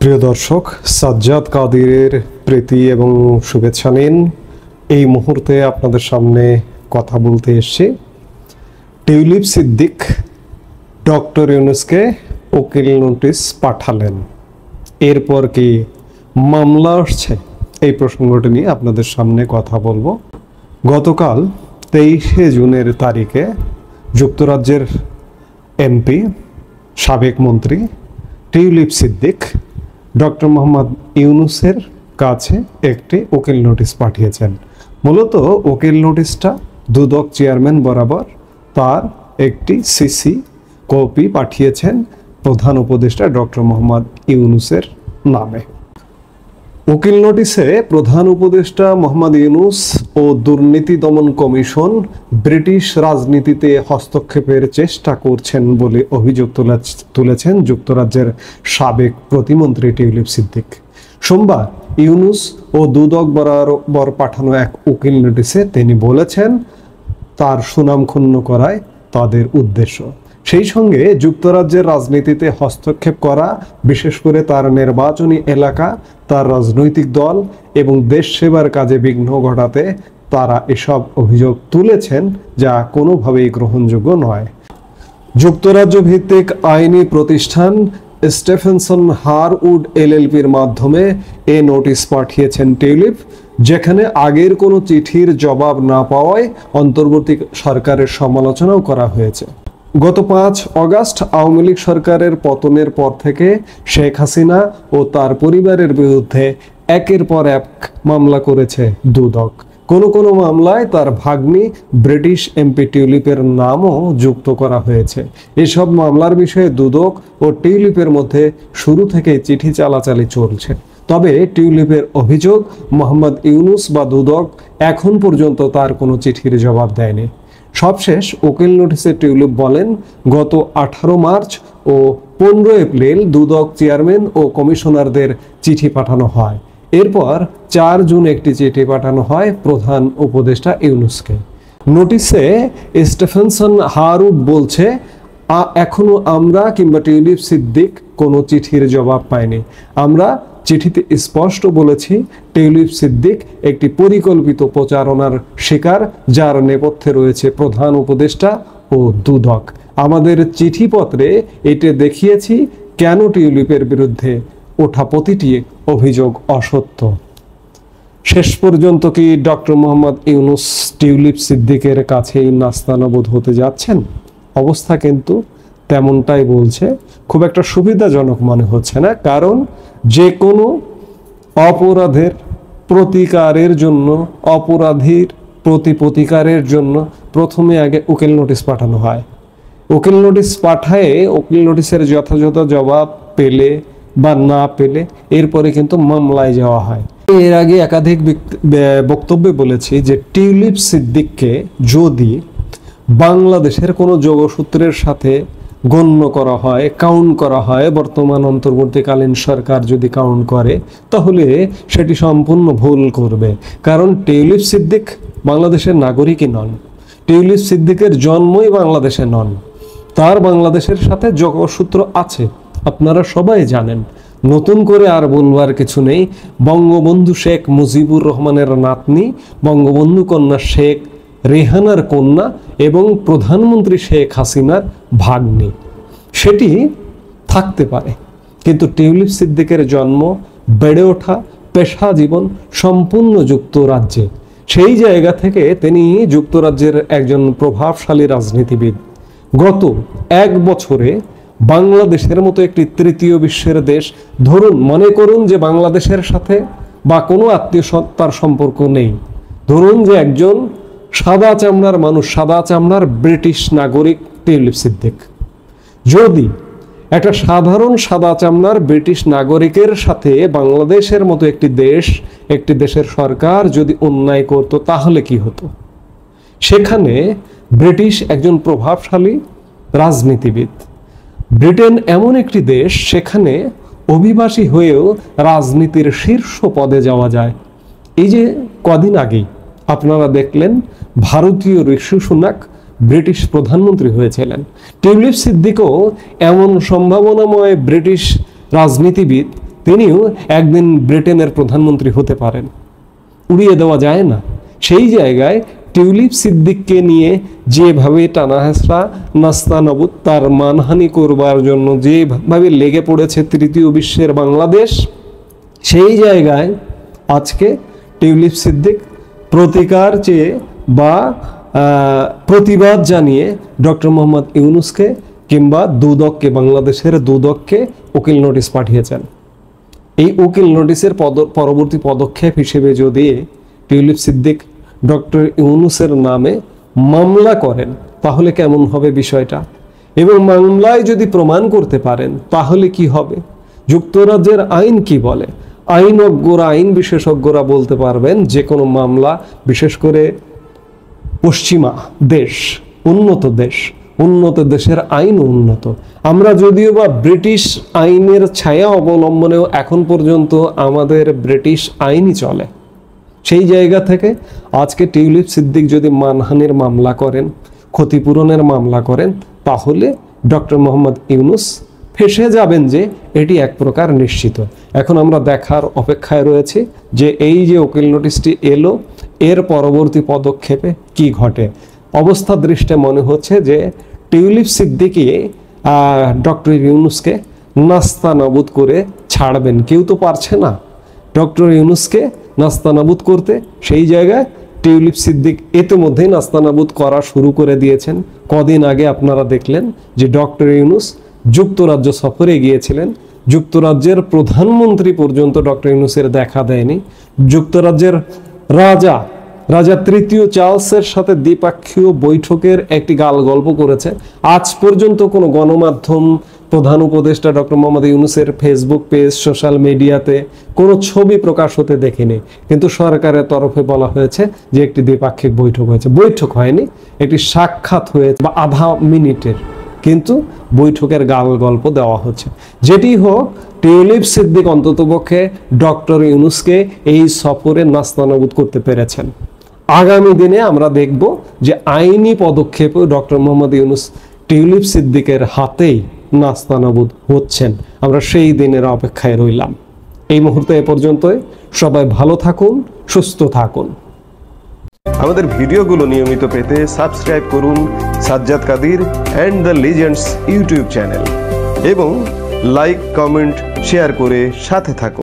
প্রিয় দর্শক, সাজ্জাদ কাদিরের প্রীতি এবং শুভেচ্ছা নিন। এই মুহূর্তে আপনাদের সামনে কথা বলতে এসেছি। টিউলিপ সিদ্দিক ডক্টর ইউনূসকে উকিল নোটিশ পাঠালেন, এরপর কি মামলা আসছে? এই প্রসঙ্গটি নিয়ে আপনাদের সামনে কথা বলবো। গতকাল 23শে জুনের তারিখে যুক্তরাজ্যের এমপি সাবেক মন্ত্রী টিউলিপ সিদ্দিক ডক্টর মোহাম্মদ ইউনূসের কাছে একটি উকিল নোটিশ পাঠিয়েছেন। মূলত উকিল নোটিশটা দুদক চেয়ারম্যান বরাবর তার একটি সিসি কপি পাঠিয়েছেন প্রধান উপদেষ্টা ডক্টর মোহাম্মদ ইউনূসের নামে। উকিল নোটিশে প্রধান উপদেষ্টা মোহাম্মদ ইউনূস ও দুর্নীতি দমন কমিশন ব্রিটিশ রাজনীতিতে হস্তক্ষেপের চেষ্টা করছেন বলে অভিযোগ তুলেছেন যুক্তরাজ্যের সাবেক প্রতিমন্ত্রী টিউলিপ সিদ্দিক। সোমবার ইউনূস ও দুদক বরাবর পাঠানো এক উকিল নোটিশে তিনি বলেছেন তার সুনাম ক্ষুণ্ণ করায় তাদের উদ্দেশ্য। সেই সঙ্গে যুক্তরাজ্যের রাজনীতিতে হস্তক্ষেপ করা, বিশেষ করে তার নির্বাচনী এলাকা, তার রাজনৈতিক দল এবং দেশ সেবার কাজে বিঘ্ন ঘটাতে তারা এসব অভিযোগ তুলেছেন, যা কোনোভাবেই গ্রহণযোগ্য নয়। যুক্তরাজ্য ভিত্তিক আইনি প্রতিষ্ঠান স্টেফেনসন হারউড এলএলপির মাধ্যমে এ নোটিশ পাঠিয়েছেন টিউলিপ, যেখানে আগের কোনো চিঠির জবাব না পাওয়ায় অন্তর্বর্তী সরকারের সমালোচনাও করা হয়েছে। গত 5 অগাস্ট আওয়ামী লীগ সরকারের পতনের পর থেকে শেখ হাসিনা ও তার পরিবারের বিরুদ্ধে একের পর এক মামলা করেছে দুদক। কোনো মামলায় তার ভাগ্নি ব্রিটিশ এমপি টিউলিপের নামও যুক্ত করা হয়েছে। এসব মামলার বিষয়ে দুদক ও টিউলিপের মধ্যে শুরু থেকেই চিঠি চালাচালি চলছে। তবে টিউলিপের অভিযোগ, মোহাম্মদ ইউনূস বা দুদক এখন পর্যন্ত তার কোনো চিঠির জবাব দেয়নি। সবশেষ উকিল নোটিশে টিউলিপ বলেন, গত 18 মার্চ ও 15 এপ্রিল দুদক চেয়ারম্যান ও কমিশনারদের চিঠি পাঠানো হয়। এরপর 4 জুন একটি চিঠি পাঠানো হয় প্রধান উপদেষ্টা ইউনূসকে। নোটিশে স্টেফেনসন হারউড বলছে, এখনো আমরা কিংবা টিউলিপ সিদ্দিক কোনো চিঠির জবাব পাইনি। আমরা চিঠিতে স্পষ্ট বলেছি টিউলিপ সিদ্দিক একটি পরিকল্পিত প্রচারণার শিকার, যার নেপথ্যে রয়েছে প্রধান উপদেষ্টা ও দুদক। আমাদের চিঠিপত্রে এটা দেখিয়েছি কেন টিউলিপের বিরুদ্ধে ওঠা প্রতিটি অভিযোগ অসত্য। শেষ পর্যন্ত কি ডক্টর মোহাম্মদ ইউনূস টিউলিপ সিদ্দিকের কাছেই নাস্তানাবুদ হতে যাচ্ছেন? অবস্থা কিন্তু তেমনটাই বলছে। খুব একটা সুবিধাজনক মনে হচ্ছে না, কারণ যে কোনো অপরাধের প্রতিকারের জন্য, অপরাধীর প্রতিকারের জন্য প্রথমে আগে উকিল নোটিশ পাঠানো হয়। উকিল নোটিশ পাঠায় উকিল নোটিশের যথাযথ জবাব পেলে বা না পেলে এরপরে কিন্তু মামলায় যাওয়া হয়। এর আগে একাধিক বক্তব্যে বলেছি যে টিউলিপ সিদ্দিককে যদি বাংলাদেশের কোনো যোগসূত্রের সাথে গণ্য করা হয়, কাউন্ট করা হয়, বর্তমান অন্তর্বর্তীকালীন সরকার যদি কাউন্ট করে, তাহলে সেটি সম্পূর্ণ ভুল করবে। কারণ টিউলিপ সিদ্দিক বাংলাদেশের নাগরিকই নন, টিউলিপ সিদ্দিকের জন্মই বাংলাদেশে নন, তার বাংলাদেশের সাথে যোগসূত্র আছে, আপনারা সবাই জানেন। নতুন করে আর বলবার কিছু নেই। বঙ্গবন্ধু শেখ মুজিবুর রহমানের নাতনি, বঙ্গবন্ধু কন্যা শেখ রেহানার কন্যা এবং প্রধানমন্ত্রী শেখ হাসিনার ভাগ্নি, সেটি থাকতে পারে। কিন্তু টিউলিপ সিদ্দিকের জন্ম, বেড়ে ওঠা, পেশা জীবন সম্পূর্ণ যুক্তরাজ্যে। সেই জায়গা থেকে তিনি যুক্তরাজ্যের একজন প্রভাবশালী রাজনীতিবিদ। গত 1 বছরে বাংলাদেশের মতো একটি তৃতীয় বিশ্বের দেশ, ধরুন মনে করুন যে বাংলাদেশের সাথে বা কোনো আত্মীয়তার সম্পর্ক নেই, ধরুন যে একজন সাদা চামড়ার মানুষ, সাদা চামড়ার ব্রিটিশ নাগরিক টিউলিপ সিদ্দিক, যদি একটা সাধারণ সাদা চামড়ার ব্রিটিশ নাগরিকের সাথে বাংলাদেশের মতো একটি দেশের সরকার যদি অন্যায় করত, তাহলে কি হতো? সেখানে ব্রিটিশ একজন প্রভাবশালী রাজনীতিবিদ, ব্রিটেন এমন একটি দেশ, সেখানে অভিবাসী হয়েও রাজনীতির শীর্ষ পদে যাওয়া যায়। এই যে কদিন আগেই আপনারা দেখলেন ভারতীয় ঋষি সুনাক ব্রিটিশ প্রধানমন্ত্রী হয়েছিলেন। টিউলিপ সিদ্দিকও এমন সম্ভাবনাময় ব্রিটিশ রাজনীতিবিদ, তিনিও একদিন ব্রিটেনের প্রধানমন্ত্রী হতে পারেন, উড়িয়ে দেওয়া যায় না। সেই জায়গায় টিউলিপ সিদ্দিককে নিয়ে যেভাবে টানাহেঁচড়া নাস্তানাবুদ তার মানহানি করবার জন্য যেভাবে লেগে পড়েছে তৃতীয় বিশ্বের বাংলাদেশ, সেই জায়গায় আজকে টিউলিপ সিদ্দিক প্রতিকার চেয়ে বা প্রতিবাদ জানিয়ে ডক্টর মোহাম্মদ ইউনূসকে কিংবা দুদককে, বাংলাদেশের দুদককে উকিল নোটিশ পাঠিয়েছেন। এই উকিল নোটিশের পরবর্তী পদক্ষেপ হিসেবে যদি টিউলিপ সিদ্দিক ডক্টর ইউনূসের নামে মামলা করেন তাহলে কেমন হবে বিষয়টা, এবং মামলায় যদি প্রমাণ করতে পারেন তাহলে কি হবে, যুক্তরাজ্যের আইন কি বলে। আইনজ্ঞরা, আইন বিশেষজ্ঞরা বলতে পারবেন যে কোনো মামলা, বিশেষ করে পশ্চিমা দেশ, উন্নত দেশের আইন উন্নত। আমরা যদিও বা ব্রিটিশ আইনের ছায়া অবলম্বনেও এখন পর্যন্ত আমাদের ব্রিটিশ আইনই চলে, সেই জায়গা থেকে আজকে টিউলিপ সিদ্দিক যদি মানহানির মামলা করেন, ক্ষতিপূরণের মামলা করেন, তাহলে ডক্টর মোহাম্মদ ইউনূস ফেঁসে যাবেন, যে এটি এক প্রকার নিশ্চিত। এখন আমরা দেখার অপেক্ষায় রয়েছি যে এই যে উকিল নোটিশটি এলো, এর পরবর্তী পদক্ষেপে কি ঘটে। অবস্থা দৃষ্টে মনে হচ্ছে যে টিউলিপ সিদ্দিকই ডক্টর ইউনূসকে নাস্তানাবুদ করে ছাড়বেন। কেউ তো পারছে না ডক্টর ইউনূসকে নাস্তানাবুদ করতে, সেই জায়গায় টিউলিপ সিদ্দিক ইতিমধ্যেই নাস্তানাবুদ করা শুরু করে দিয়েছেন। কদিন আগে আপনারা দেখলেন যে ডক্টর ইউনূস যুক্তরাজ্য সফরে গিয়েছিলেন, যুক্তরাজ্যের প্রধানমন্ত্রী পর্যন্ত ডক্টর ইউনূসের দেখা দেয়নি। যুক্তরাজ্যের রাজা তৃতীয় চার্লসের সাথে দ্বিপাক্ষীয় বৈঠকের একটি গল্প করেছে। আজ পর্যন্ত কোনো গণমাধ্যম প্রধান উপদেষ্টা ডক্টর মোহাম্মদ ইউনূসের ফেসবুক পেজ, সোশ্যাল মিডিয়াতে কোনো ছবি প্রকাশ হতে দেখিনি, কিন্তু সরকারের তরফে বলা হয়েছে যে একটি দ্বিপাক্ষিক বৈঠক হয়েছে। বৈঠক হয়নি, একটি সাক্ষাৎ হয়েছে বা আধা মিনিটের, কিন্তু বৈঠকের গল্প দেওয়া হচ্ছে। যেটি হোক, টিউলিপ সিদ্দিক অন্ততপক্ষে ডক্টর ইউনূসকে এই সফরে নাস্তানাবুদ করতে পেরেছেন। আগামী দিনে আমরা দেখব যে আইনি পদক্ষেপে ডক্টর মোহাম্মদ ইউনূস টিউলিপ সিদ্দিকের হাতেই নাস্তানাবুদ হচ্ছেন। আমরা সেই দিনের অপেক্ষায় রইলাম। এই মুহূর্তে এ পর্যন্তই। সবাই ভালো থাকুন, সুস্থ থাকুন। আমাদের ভিডিওগুলো নিয়মিত পেতে সাবস্ক্রাইব করুন Sajjad Kadir and the legends YouTube channel এবং লাইক, কমেন্ট, শেয়ার করে সাথে থাকুন।